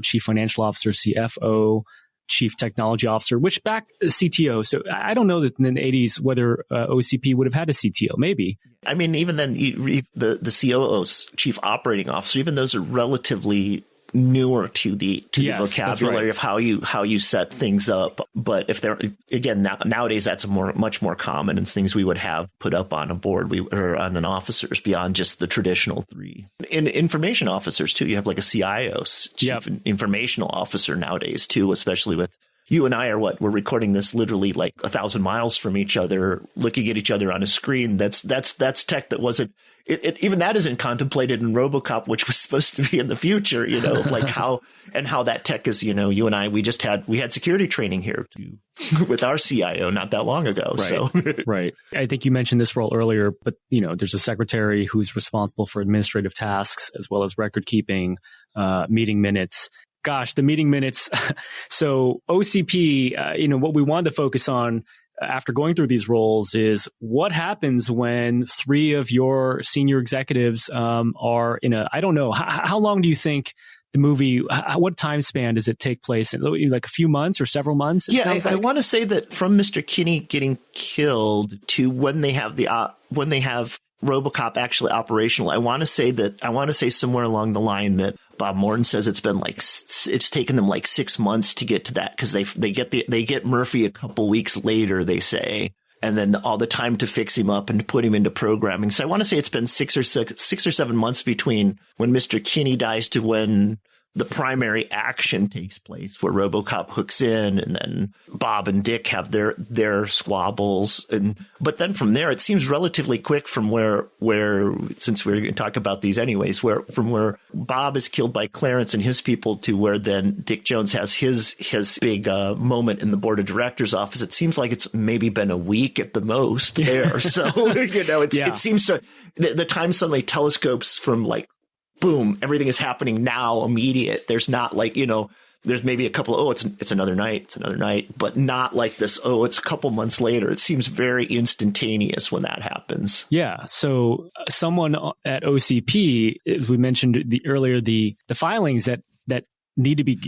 Chief Financial Officer, CFO, Chief Technology Officer, which back CTO. So I don't know that in the 80s whether OCP would have had a CTO. Maybe. I mean, even then, the COO's Chief Operating Officer, even those are relatively newer to the vocabulary of how you set things up. But if they're, again, nowadays that's much more common and things we would have put up on a board or on an officers beyond just the traditional three. In information officers too, you have like a CIO, Chief Informational Officer nowadays too, especially with you and I we're recording this literally like 1,000 miles from each other, looking at each other on a screen. That's tech that wasn't, even that isn't contemplated in RoboCop, which was supposed to be in the future, like how that tech is, you and I, we had security training here with our CIO not that long ago. Right. So, right. I think you mentioned this role earlier, but there's a secretary who's responsible for administrative tasks as well as record keeping, meeting minutes. Gosh, the meeting minutes. So OCP, what we wanted to focus on after going through these roles is what happens when three of your senior executives are in I don't know, how long do you think the movie, what time span does it take place in? Like a few months or several months? Yeah, I want to say that from Mr. Kinney getting killed to when they have RoboCop actually operational, I want to say somewhere along the line that Bob Morton says it's taken them like 6 months to get to that because they get Murphy a couple weeks later, they say, and then all the time to fix him up and to put him into programming. So I want to say it's been 6 or 7 months between when Mr. Kinney dies to when the primary action takes place, where RoboCop hooks in, and then Bob and Dick have their squabbles, but then from there it seems relatively quick from where since we're going to talk about these anyways, from where Bob is killed by Clarence and his people to where then Dick Jones has his big moment in the board of directors office. It seems like it's maybe been a week at the most there. So it seems to the time suddenly telescopes from like, boom, everything is happening now, immediate. There's not like, there's maybe a couple, it's another night, but not like this, it's a couple months later. It seems very instantaneous when that happens. Yeah. So someone at OCP, as we mentioned earlier, the filings that need to be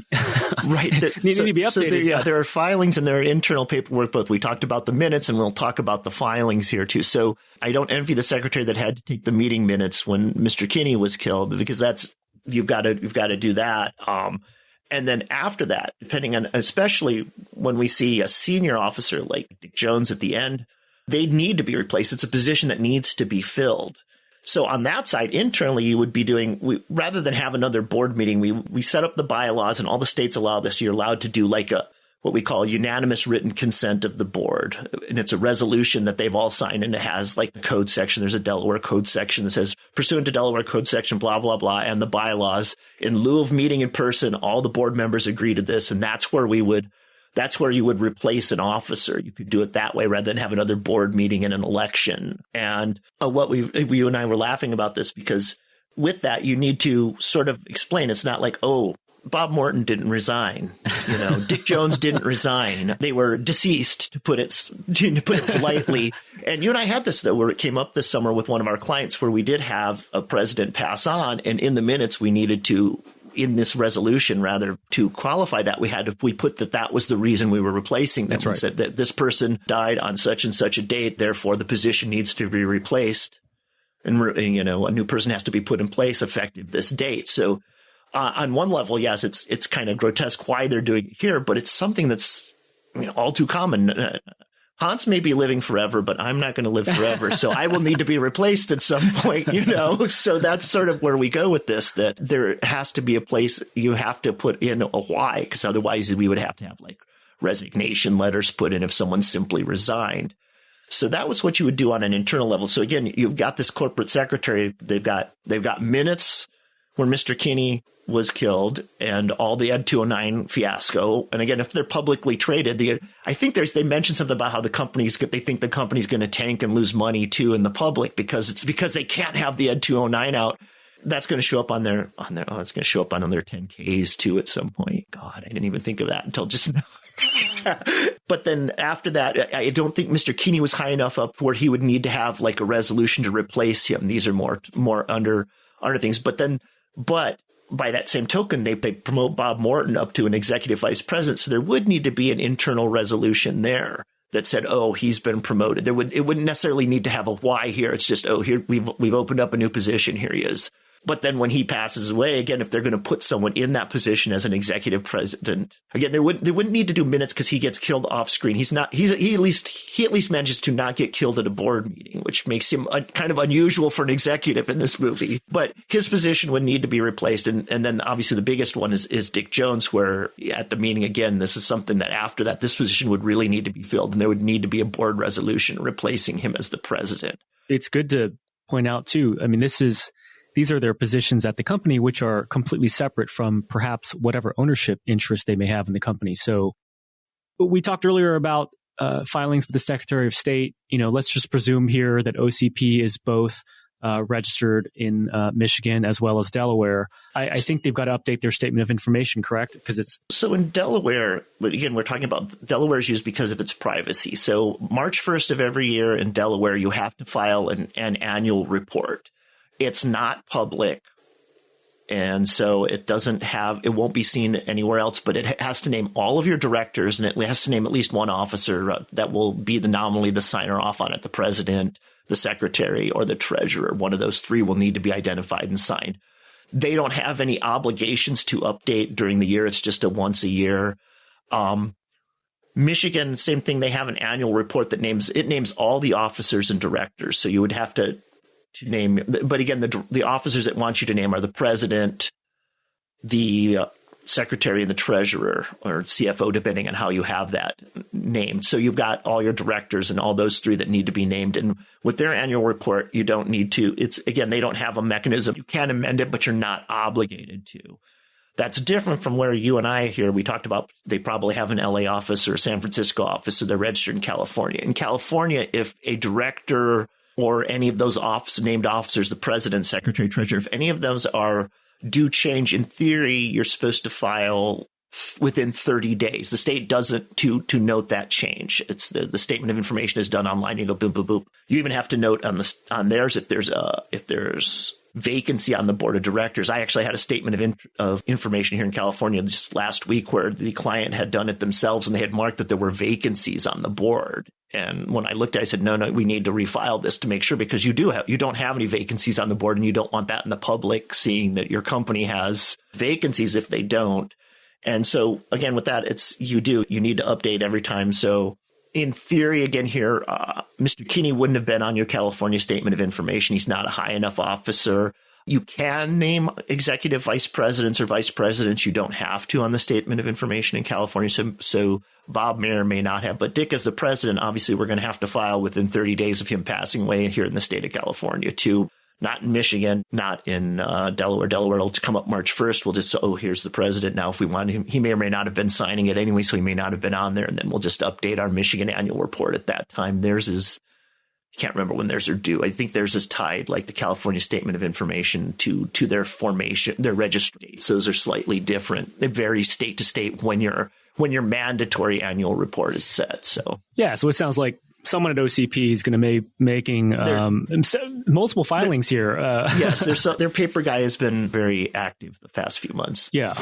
right. Need to be updated. So there are filings and there are internal paperwork both. We talked about the minutes and we'll talk about the filings here too. So I don't envy the secretary that had to take the meeting minutes when Mr. Kinney was killed, because you've got to do that. And then after that, depending on, especially when we see a senior officer like Dick Jones at the end, they need to be replaced. It's a position that needs to be filled. So on that side, internally, you would be rather than have another board meeting, we set up the bylaws and all the states allow this. You're allowed to do like what we call unanimous written consent of the board. And it's a resolution that they've all signed, and it has like the code section. There's a Delaware code section that says, pursuant to Delaware code section, blah, blah, blah, and the bylaws, in lieu of meeting in person, all the board members agree to this. And that's where you would replace an officer. You could do it that way rather than have another board meeting in an election. And you and I were laughing about this because with that, you need to sort of explain. It's not like, oh, Bob Morton didn't resign. Dick Jones didn't resign. They were deceased, to put it politely. And you and I had this, though, where it came up this summer with one of our clients where we did have a president pass on. And in the minutes, we needed to, in this resolution, rather, to qualify that, we put that was the reason we were replacing them. That's right. We said that this person died on such and such a date. Therefore, the position needs to be replaced. And, a new person has to be put in place effective this date. So, on one level, yes, it's kind of grotesque why they're doing it here, but it's something that's all too common. Hans may be living forever, but I'm not going to live forever, so I will need to be replaced at some point, So that's sort of where we go with this, that there has to be a place you have to put in a why, because otherwise we would have to have like resignation letters put in if someone simply resigned. So that was what you would do on an internal level. So again, you've got this corporate secretary. They've got minutes where Mr. Kinney was killed and all the Ed 209 fiasco. And again, if they're publicly traded, I think they mentioned something about how they think the company's going to tank and lose money too in the public because they can't have the Ed 209 out. That's going to show up on their it's going to show up on their 10Ks too at some point. God, I didn't even think of that until just now. But then after that, I don't think Mr. Kinney was high enough up where he would need to have like a resolution to replace him. These are more under things. But by that same token, they promote Bob Morton up to an executive vice president. So there would need to be an internal resolution there that said, oh, he's been promoted. It wouldn't necessarily need to have a why here. It's just, oh, here we've opened up a new position. Here he is. But then when he passes away, again, if they're going to put someone in that position as an executive president, again, they wouldn't need to do minutes because he gets killed off screen. He at least manages to not get killed at a board meeting, which makes him kind of unusual for an executive in this movie. But his position would need to be replaced. And then obviously the biggest one is Dick Jones, where at the meeting, again, this is something that after that, this position would really need to be filled. And there would need to be a board resolution replacing him as the president. It's good to point out, too. I mean, these are their positions at the company, which are completely separate from perhaps whatever ownership interest they may have in the company. So we talked earlier about filings with the Secretary of State. Let's just presume here that OCP is both registered in Michigan as well as Delaware. I think they've got to update their statement of information, correct? Because it's so in Delaware. But again, we're talking about Delaware is used because of its privacy. So March 1st of every year in Delaware, you have to file an annual report. It's not public, and so it won't be seen anywhere else, but it has to name all of your directors, and it has to name at least one officer that will be nominally the signer off on it, the president, the secretary, or the treasurer. One of those three will need to be identified and signed. They don't have any obligations to update during the year. It's just a once a year. Michigan, same thing. They have an annual report that names all the officers and directors. So you would have to name, but again, the officers that want you to name are the president, the secretary, and the treasurer, or CFO, depending on how you have that named. So you've got all your directors and all those three that need to be named. And with their annual report, you don't need to. They don't have a mechanism. You can amend it, but you're not obligated to. That's different from where you and I here, we talked about they probably have an LA office or a San Francisco office, so they're registered in California. In California, if a director or any of those named officers, the president, secretary, treasurer, if any of those do change, in theory, you're supposed to file within 30 days. The state doesn't to note that change. It's the statement of information is done online. You go boop, boop, boop. You even have to note on theirs if there's vacancy on the board of directors. I actually had a statement of information here in California just last week where the client had done it themselves and they had marked that there were vacancies on the board. And when I looked at it, I said, no, we need to refile this to make sure, because you don't have any vacancies on the board, and you don't want that in the public seeing that your company has vacancies if they don't. And so again, with that, you need to update every time. So in theory, again here, Mr. Kinney wouldn't have been on your California statement of information. He's not a high enough officer. You can name executive vice presidents or vice presidents. You don't have to on the Statement of Information in California. So Bob may or may not have. But Dick, as the president, obviously we're going to have to file within 30 days of him passing away here in the state of California too. Not in Michigan, not in Delaware. Delaware will come up March 1st. We'll just, here's the president. Now, if we want him, he may or may not have been signing it anyway, so he may not have been on there. And then we'll just update our Michigan annual report at that time. Theirs is, I can't remember when theirs are due. I think theirs is tied, like the California Statement of Information, to their formation, their registry dates. Those are slightly different. It varies state to state when your mandatory annual report is set. So it sounds like someone at OCP is going to be making multiple filings here. Yes, their paper guy has been very active the past few months. Yeah.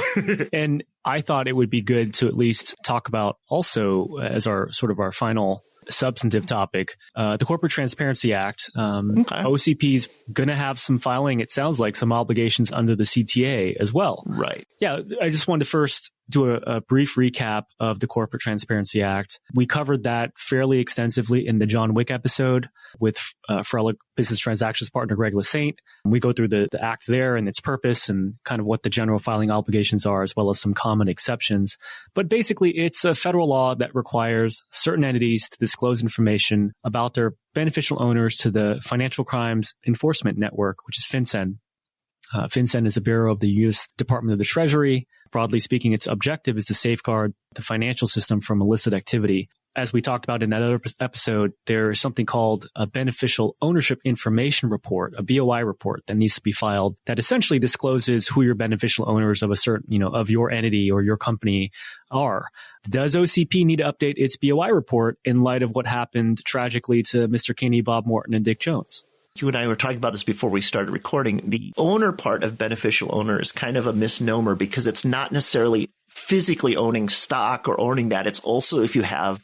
And I thought it would be good to at least talk about also as our final substantive topic, the Corporate Transparency Act. OCP is going to have some filing, it sounds like, some obligations under the CTA as well. Right. Yeah, I just wanted to first do a brief recap of the Corporate Transparency Act. We covered that fairly extensively in the John Wick episode with Farella business transactions partner Greg Lasaint. We go through the act there and its purpose and kind of what the general filing obligations are, as well as some common exceptions. But basically, it's a federal law that requires certain entities to disclose information about their beneficial owners to the Financial Crimes Enforcement Network, which is FinCEN. FinCEN is a bureau of the U.S. Department of the Treasury. Broadly speaking, its objective is to safeguard the financial system from illicit activity. As we talked about in that other episode, there is something called a Beneficial Ownership Information Report, a BOI report that needs to be filed that essentially discloses who your beneficial owners of a certain, of your entity or your company are. Does OCP need to update its BOI report in light of what happened tragically to Mr. Kinney, Bob Morton, and Dick Jones? You and I were talking about this before we started recording. The owner part of beneficial owner is kind of a misnomer because it's not necessarily physically owning stock or owning that. It's also if you have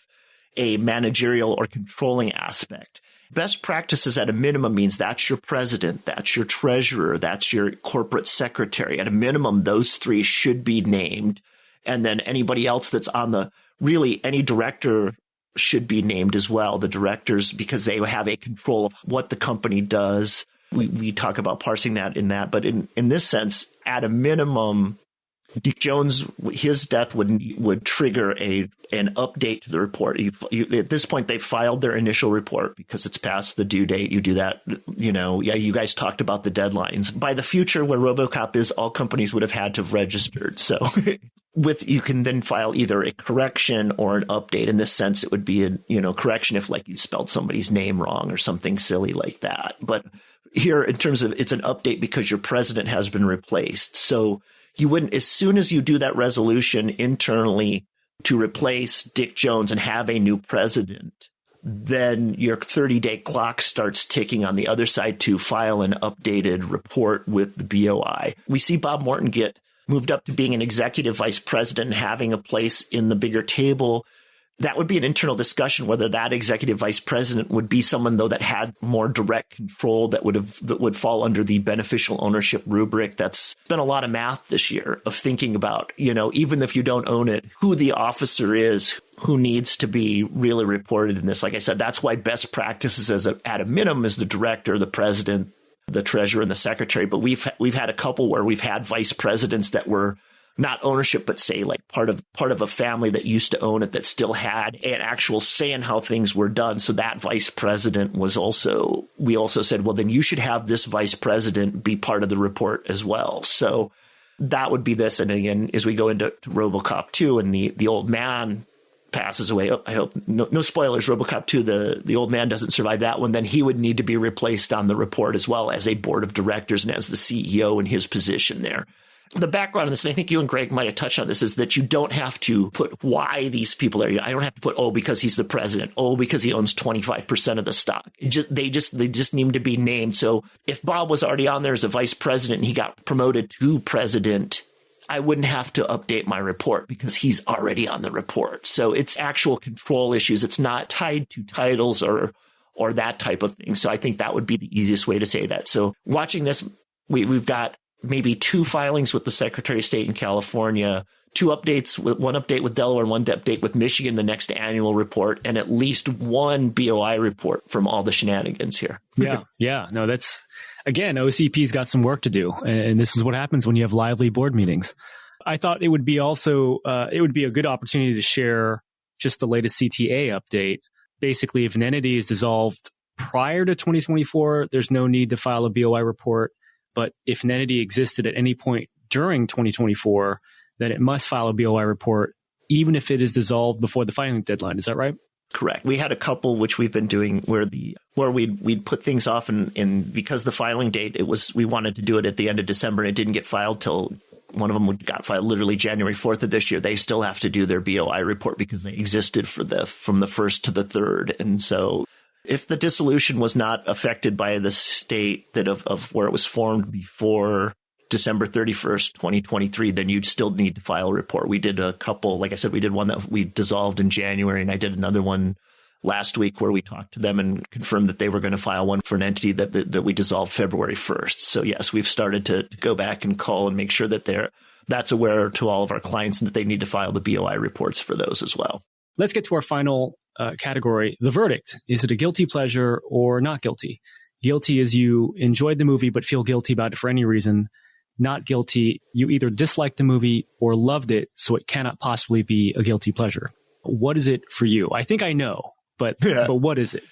a managerial or controlling aspect. Best practices at a minimum means that's your president, that's your treasurer, that's your corporate secretary. At a minimum, those three should be named. And then anybody else that's on any director should be named as well. The directors, because they have a control of what the company does. We talk about parsing that in that. But in this sense, at a minimum, Dick Jones, his death would trigger an update to the report. At this point, they filed their initial report because it's past the due date. You do that, you guys talked about the deadlines. By the future, where RoboCop is, all companies would have had to have registered. So you can then file either a correction or an update. In this sense, it would be a correction if like you spelled somebody's name wrong or something silly like that. But here, in terms of it's an update because your president has been replaced. So you wouldn't, as soon as you do that resolution internally to replace Dick Jones and have a new president, then your 30-day clock starts ticking on the other side to file an updated report with the BOI. We see Bob Morton get moved up to being an executive vice president and having a place in the bigger table. That would be an internal discussion whether that executive vice president would be someone, though, that had more direct control that would fall under the beneficial ownership rubric. That's been a lot of math this year of thinking about, even if you don't own it, who the officer is, who needs to be really reported in this. Like I said, that's why best practices at a minimum is the director, the president, the treasurer, and the secretary. But we've had a couple where we've had vice presidents that were not ownership, but say like part of a family that used to own it that still had an actual say in how things were done. So that vice president we also said, well, then you should have this vice president be part of the report as well. So that would be this. And again, as we go into RoboCop 2 and the old man passes away, I hope no spoilers, RoboCop 2, the old man doesn't survive that one, then he would need to be replaced on the report as well as a board of directors and as the CEO in his position there. The background on this, and I think you and Greg might have touched on this, is that you don't have to put why these people are. I don't have to put, because he's the president, because he owns 25% of the stock. They just need to be named. So if Bob was already on there as a vice president and he got promoted to president, I wouldn't have to update my report because he's already on the report. So it's actual control issues. It's not tied to titles or that type of thing. So I think that would be the easiest way to say that. So watching this, we've got maybe 2 filings with the Secretary of State in California 2 updates, one update with Delaware and one update with Michigan, the next annual report, and at least one BOI report from all the shenanigans here. Yeah. No, that's, again, OCP's got some work to do. And this is what happens when you have lively board meetings. I thought it would be a good opportunity to share just the latest CTA update. Basically, if an entity is dissolved prior to 2024, there's no need to file a BOI report. But if an entity existed at any point during 2024, then it must file a BOI report, even if it is dissolved before the filing deadline. Is that right? Correct. We had a couple which we've been doing where we'd put things off and because the filing date, we wanted to do it at the end of December and it didn't get filed till one of them got filed literally January 4th of this year. They still have to do their BOI report because they existed from the 1st to the 3rd. And so if the dissolution was not affected by the state that of where it was formed before December 31st, 2023, then you'd still need to file a report. We did a couple, like I said, we did one that we dissolved in January, and I did another one last week where we talked to them and confirmed that they were going to file one for an entity that we dissolved February 1st. So yes, we've started to go back and call and make sure that that's aware to all of our clients and that they need to file the BOI reports for those as well. Let's get to our final category, the verdict. Is it a guilty pleasure or not guilty? Guilty is you enjoyed the movie but feel guilty about it for any reason. Not guilty, you either disliked the movie or loved it, so it cannot possibly be a guilty pleasure. What is it for you? I think I know, but what is it?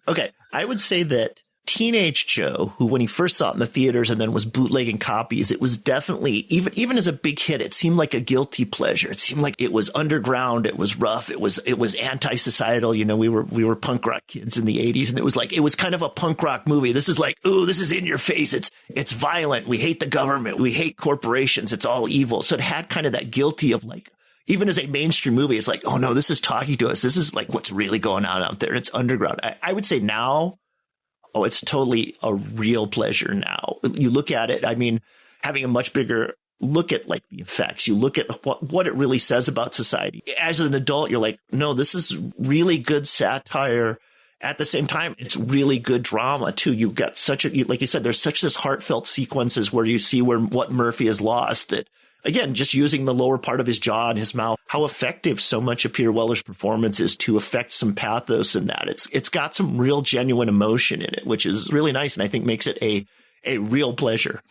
Okay, I would say that Teenage Joe, who when he first saw it in the theaters and then was bootlegging copies, it was definitely, even as a big hit, it seemed like a guilty pleasure. It seemed like it was underground, it was rough, it was anti-societal. You know, we were punk rock kids in the 80s, and it was kind of a punk rock movie. This is like, ooh, this is in your face. It's violent. We hate the government. We hate corporations. It's all evil. So it had kind of that guilty of like, even as a mainstream movie, it's like, oh no, this is talking to us. This is like what's really going on out there. It's underground. I would say now, oh, it's totally a real pleasure now. You look at it, I mean, having a much bigger look at like the effects, you look at what it really says about society. As an adult, you're like, no, this is really good satire. At the same time, it's really good drama too. You've got like you said, there's such this heartfelt sequences where you see what Murphy has lost that, again, just using the lower part of his jaw and his mouth, how effective so much of Peter Weller's performance is to affect some pathos in that. It's got some real genuine emotion in it, which is really nice, and I think makes it a real pleasure.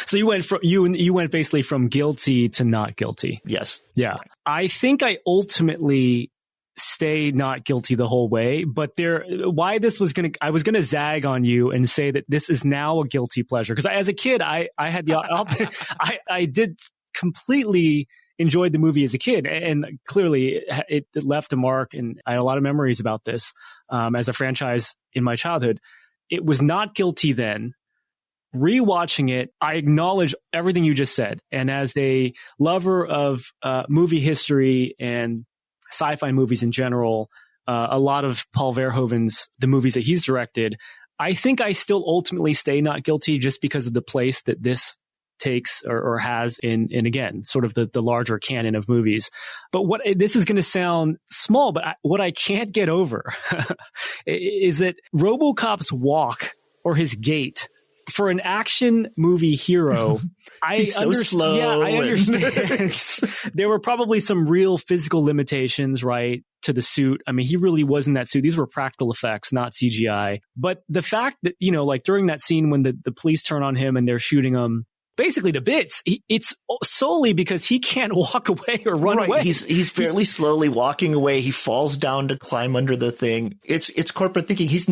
So you went basically from guilty to not guilty. Yes. Yeah. I think I ultimately stay not guilty the whole way, but I was going to zag on you and say that this is now a guilty pleasure. Because as a kid, I had I did completely enjoyed the movie as a kid, and clearly it left a mark, and I had a lot of memories about this as a franchise in my childhood. It was not guilty then. Rewatching it, I acknowledge everything you just said. And as a lover of movie history and sci-fi movies in general, a lot of Paul Verhoeven's, the movies that he's directed, I think I still ultimately stay not guilty just because of the place that this takes or has in again, sort of the larger canon of movies. But this is going to sound small, but what I can't get over is that RoboCop's walk or his gait for an action movie hero, He's so slow. Yeah, I understand. There were probably some real physical limitations, right, to the suit. I mean, he really was in that suit. These were practical effects, not CGI. But the fact that, like during that scene when the police turn on him and they're shooting him basically to bits, it's solely because he can't walk away or run away. He's fairly slowly walking away. He falls down to climb under the thing. It's corporate thinking. He's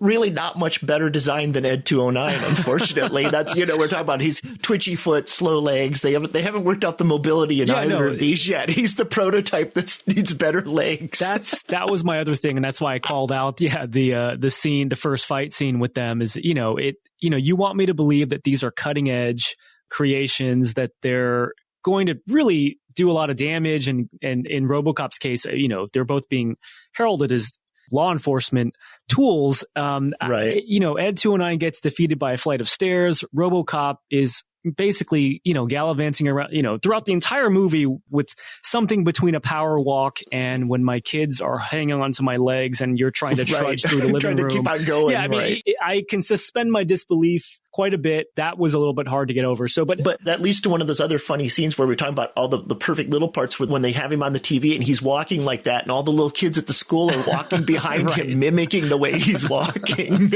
really not much better designed than Ed 209, unfortunately. That's, we're talking about he's twitchy foot, slow legs. They haven't worked out the mobility in either of these yet. He's the prototype that needs better legs. That was my other thing, and that's why I called out the scene, the first fight scene with them is, you want me to believe that these are cutting edge creations, that they're going to really do a lot of damage, and in RoboCop's case, they're both being heralded as law enforcement tools. Right. Ed 209 gets defeated by a flight of stairs. RoboCop is basically, gallivanting around, throughout the entire movie with something between a power walk and when my kids are hanging onto my legs and you're trying to trudge through the living trying room. To keep on going. Yeah, I mean, I can suspend my disbelief quite a bit. That was a little bit hard to get over. So, but that leads to one of those other funny scenes where we're talking about all the perfect little parts when they have him on the TV and he's walking like that, and all the little kids at the school are walking behind him, mimicking the way he's walking.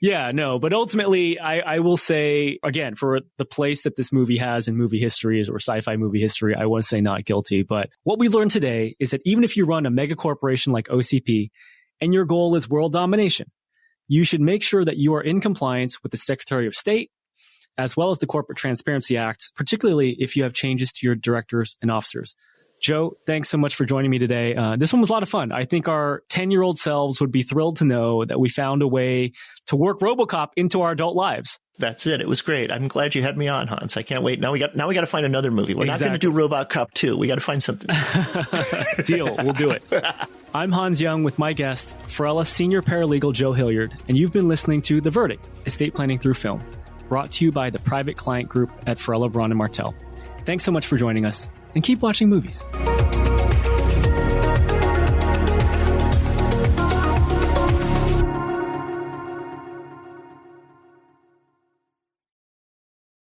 Yeah, no, but ultimately, I will say, again, for the place that this movie has in movie history or sci-fi movie history, I want to say not guilty. But what we learned today is that even if you run a mega corporation like OCP and your goal is world domination, you should make sure that you are in compliance with the Secretary of State, as well as the Corporate Transparency Act, particularly if you have changes to your directors and officers. Joe, thanks so much for joining me today. This one was a lot of fun. I think our 10-year-old selves would be thrilled to know that we found a way to work RoboCop into our adult lives. That's it. It was great. I'm glad you had me on, Hans. I can't wait. Now we got to find another movie. We're not going to do RoboCop 2. We got to find something. Deal. We'll do it. I'm Hans Young with my guest, Farella Senior Paralegal Joe Hilliard, and you've been listening to The Verdict, Estate Planning Through Film, brought to you by the Private Client Group at Farella, Braun & Martel. Thanks so much for joining us, and keep watching movies.